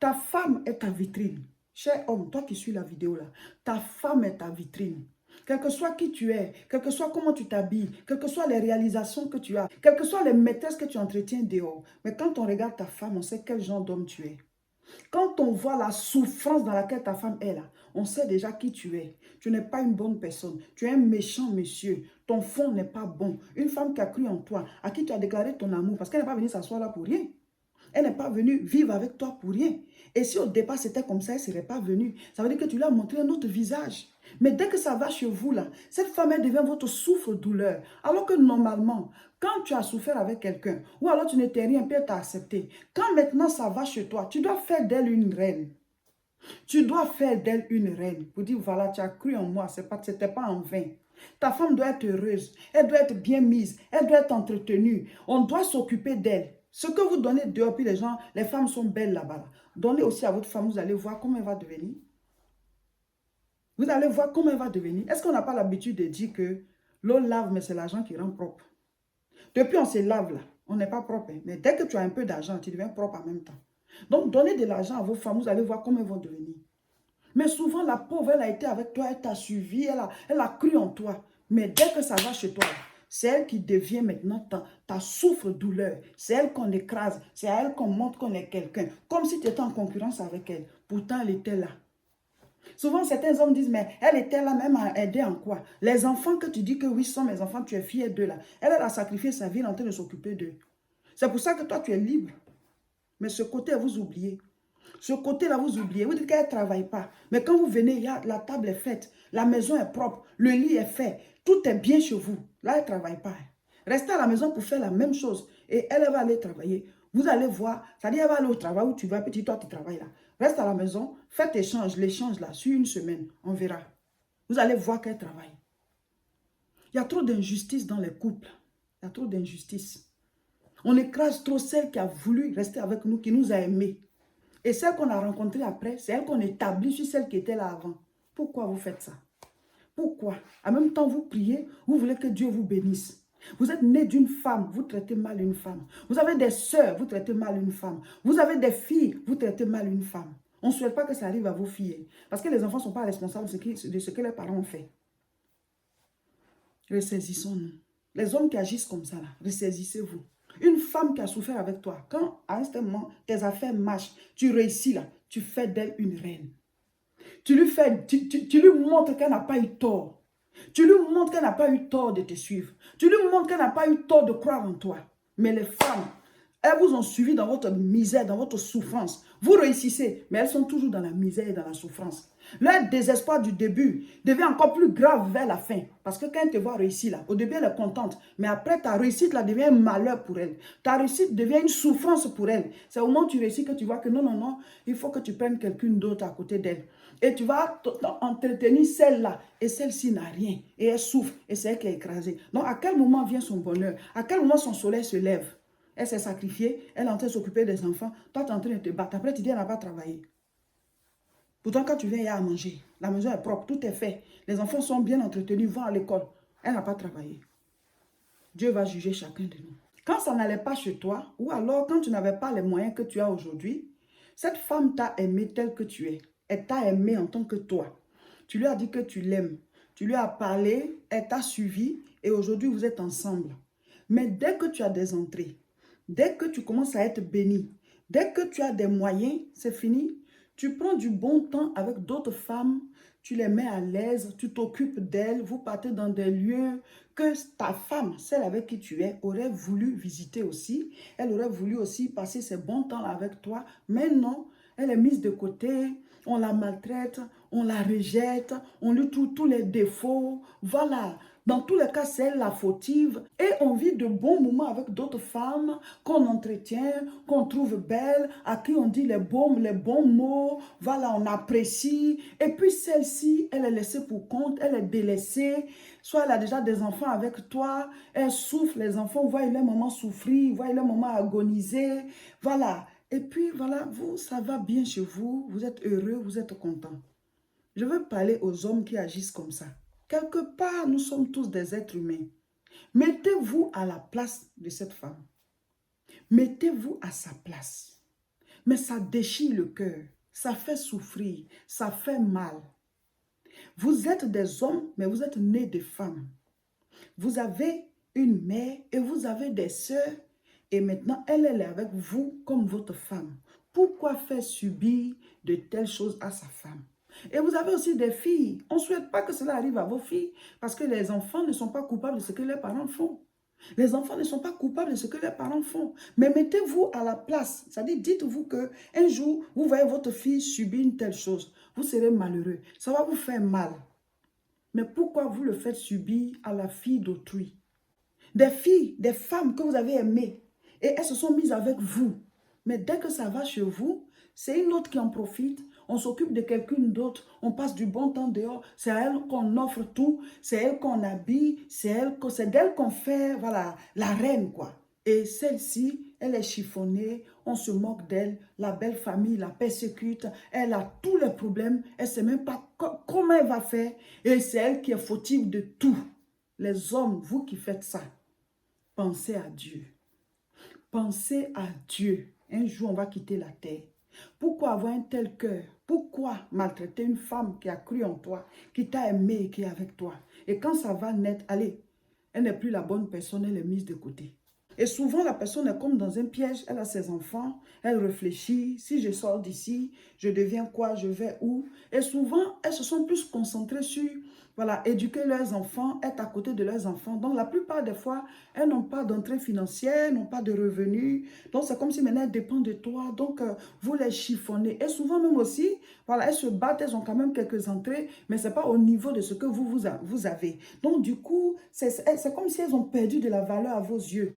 Ta femme est ta vitrine. Cher homme, toi qui suis la vidéo là, ta femme est ta vitrine. Quel que soit qui tu es, quel que soit comment tu t'habilles, quelles que soient les réalisations que tu as, quelles que soient les maîtresses que tu entretiens dehors. Mais quand on regarde ta femme, on sait quel genre d'homme tu es. Quand on voit la souffrance dans laquelle ta femme est là, on sait déjà qui tu es. Tu n'es pas une bonne personne. Tu es un méchant monsieur. Ton fond n'est pas bon. Une femme qui a cru en toi, à qui tu as déclaré ton amour, parce qu'elle n'est pas venue s'asseoir là pour rien. Elle n'est pas venue vivre avec toi pour rien. Et si au départ c'était comme ça, elle ne serait pas venue. Ça veut dire que tu lui as montré un autre visage. Mais dès que ça va chez vous là, cette femme elle devient votre souffre-douleur. Alors que normalement, quand tu as souffert avec quelqu'un, ou alors tu n'étais rien, puis elle t'a accepté. Quand maintenant ça va chez toi, tu dois faire d'elle une reine. Tu dois faire d'elle une reine. Pour dire, voilà, tu as cru en moi, ce n'était pas en vain. Ta femme doit être heureuse, elle doit être bien mise, elle doit être entretenue. On doit s'occuper d'elle. Ce que vous donnez dehors, puis les gens, les femmes sont belles là-bas. Là. Donnez aussi à votre femme, vous allez voir comment elle va devenir. Vous allez voir comment elle va devenir. Est-ce qu'on n'a pas l'habitude de dire que l'eau lave, mais c'est l'argent qui rend propre? Depuis, on se lave là. On n'est pas propre. Hein. Mais dès que tu as un peu d'argent, tu deviens propre en même temps. Donc, donnez de l'argent à vos femmes, vous allez voir comment elles vont devenir. Mais souvent, la pauvre, elle a été avec toi, elle t'a suivi, elle a cru en toi. Mais dès que ça va chez toi, c'est elle qui devient maintenant ta souffre-douleur. C'est elle qu'on écrase, c'est à elle qu'on montre qu'on est quelqu'un. Comme si tu étais en concurrence avec elle. Pourtant, elle était là. Souvent, certains hommes disent, mais elle était là même à aider en quoi? Les enfants que tu dis que oui, sont mes enfants, tu es fier d'eux là. Elle a sacrifié sa vie en train de s'occuper d'eux. C'est pour ça que toi, tu es libre. Mais ce côté, vous oubliez. Ce côté-là, vous oubliez. Vous dites qu'elle ne travaille pas. Mais quand vous venez, la table est faite, la maison est propre, le lit est fait, tout est bien chez vous. Là, elle ne travaille pas. Restez à la maison pour faire la même chose. Et elle va aller travailler. Vous allez voir, c'est-à-dire elle va aller au travail où tu vas, petit toi, tu travailles là. Reste à la maison, faites l'échange là, sur une semaine, on verra. Vous allez voir qu'elle travaille. Il y a trop d'injustice dans les couples. Il y a trop d'injustice. On écrase trop celle qui a voulu rester avec nous, qui nous a aimés. Et celle qu'on a rencontrée après, c'est elle qu'on établit sur celle qui était là avant. Pourquoi vous faites ça? Pourquoi? En même temps, vous priez, vous voulez que Dieu vous bénisse. Vous êtes né d'une femme, vous traitez mal une femme. Vous avez des sœurs, vous traitez mal une femme. Vous avez des filles, vous traitez mal une femme. On ne souhaite pas que ça arrive à vos filles. Parce que les enfants ne sont pas responsables de ce que les parents ont fait. Ressaisissons-nous. Les hommes qui agissent comme ça, là, ressaisissez-vous. Une femme qui a souffert avec toi, quand à un moment, tes affaires marchent, tu réussis là, tu fais d'elle une reine. Tu lui montres qu'elle n'a pas eu tort. Tu lui montres qu'elle n'a pas eu tort de te suivre. Tu lui montres qu'elle n'a pas eu tort de croire en toi. Mais les femmes, elles vous ont suivi dans votre misère, dans votre souffrance. Vous réussissez, mais elles sont toujours dans la misère et dans la souffrance. Leur désespoir du début devient encore plus grave vers la fin. Parce que quand elle te voit réussir là, au début elle est contente. Mais après ta réussite là devient un malheur pour elle. Ta réussite devient une souffrance pour elle. C'est au moment où tu réussis que tu vois que non, non, non, il faut que tu prennes quelqu'un d'autre à côté d'elle. Et tu vas entretenir celle-là. Et celle-ci n'a rien. Et elle souffre. Et c'est elle qui est écrasée. Donc à quel moment vient son bonheur? À quel moment son soleil se lève? Elle s'est sacrifiée. Elle est en train de s'occuper des enfants. Toi, tu es en train de te battre. Après, tu dis, elle n'a pas travaillé. Pourtant, quand tu viens, il y a à manger. La maison est propre, tout est fait. Les enfants sont bien entretenus, vont à l'école. Elle n'a pas travaillé. Dieu va juger chacun de nous. Quand ça n'allait pas chez toi, ou alors quand tu n'avais pas les moyens que tu as aujourd'hui, cette femme t'a aimé tel que tu es. Elle t'a aimé en tant que toi. Tu lui as dit que tu l'aimes. Tu lui as parlé, elle t'a suivi et aujourd'hui vous êtes ensemble. Mais dès que tu as des entrées, dès que tu commences à être béni, dès que tu as des moyens, c'est fini. Tu prends du bon temps avec d'autres femmes, tu les mets à l'aise, tu t'occupes d'elles, vous partez dans des lieux que ta femme, celle avec qui tu es, aurait voulu visiter aussi. Elle aurait voulu aussi passer ces bons temps avec toi, mais non, elle est mise de côté, on la maltraite, on la rejette, on lui trouve tous les défauts, voilà. Dans tous les cas, c'est elle la fautive. Et on vit de bons moments avec d'autres femmes qu'on entretient, qu'on trouve belles, à qui on dit les bons mots. Voilà, on apprécie. Et puis celle-ci, elle est laissée pour compte, elle est délaissée. Soit elle a déjà des enfants avec toi, elle souffre, les enfants voient leur maman souffrir, voient leur maman agoniser. Voilà. Et puis voilà, vous, ça va bien chez vous, vous êtes heureux, vous êtes content. Je veux parler aux hommes qui agissent comme ça. Quelque part, nous sommes tous des êtres humains. Mettez-vous à la place de cette femme. Mettez-vous à sa place. Mais ça déchire le cœur, ça fait souffrir, ça fait mal. Vous êtes des hommes, mais vous êtes nés de femmes. Vous avez une mère et vous avez des sœurs et maintenant elle est avec vous comme votre femme. Pourquoi faire subir de telles choses à sa femme? Et vous avez aussi des filles. On ne souhaite pas que cela arrive à vos filles parce que les enfants ne sont pas coupables de ce que leurs parents font. Les enfants ne sont pas coupables de ce que leurs parents font. Mais mettez-vous à la place. C'est-à-dire, dites-vous qu'un jour, vous voyez votre fille subir une telle chose. Vous serez malheureux. Ça va vous faire mal. Mais pourquoi vous le faites subir à la fille d'autrui? Des filles, des femmes que vous avez aimées et elles se sont mises avec vous. Mais dès que ça va chez vous, c'est une autre qui en profite. On s'occupe de quelqu'un d'autre. On passe du bon temps dehors. C'est à elle qu'on offre tout. C'est elle qu'on habille. C'est d'elle qu'on fait, voilà, la reine, quoi. Et celle-ci, elle est chiffonnée. On se moque d'elle. La belle famille la persécute. Elle a tous les problèmes. Elle ne sait même pas comment elle va faire. Et c'est elle qui est fautive de tout. Les hommes, vous qui faites ça, pensez à Dieu. Pensez à Dieu. Un jour, on va quitter la terre. Pourquoi avoir un tel cœur? Pourquoi maltraiter une femme qui a cru en toi, qui t'a aimé et qui est avec toi? Et quand ça va naître, allez, elle n'est plus la bonne personne, elle est mise de côté. Et souvent, la personne est comme dans un piège. Elle a ses enfants, elle réfléchit. Si je sors d'ici, je deviens quoi? Je vais où? Et souvent, elles se sont plus concentrées sur, voilà, éduquer leurs enfants, être à côté de leurs enfants. Donc, la plupart des fois, elles n'ont pas d'entrée financière, n'ont pas de revenus. Donc, c'est comme si maintenant, elles dépendent de toi. Donc, vous les chiffonnez. Et souvent, même aussi, voilà, elles se battent, elles ont quand même quelques entrées, mais ce n'est pas au niveau de ce que vous avez. Donc, du coup, c'est comme si elles ont perdu de la valeur à vos yeux.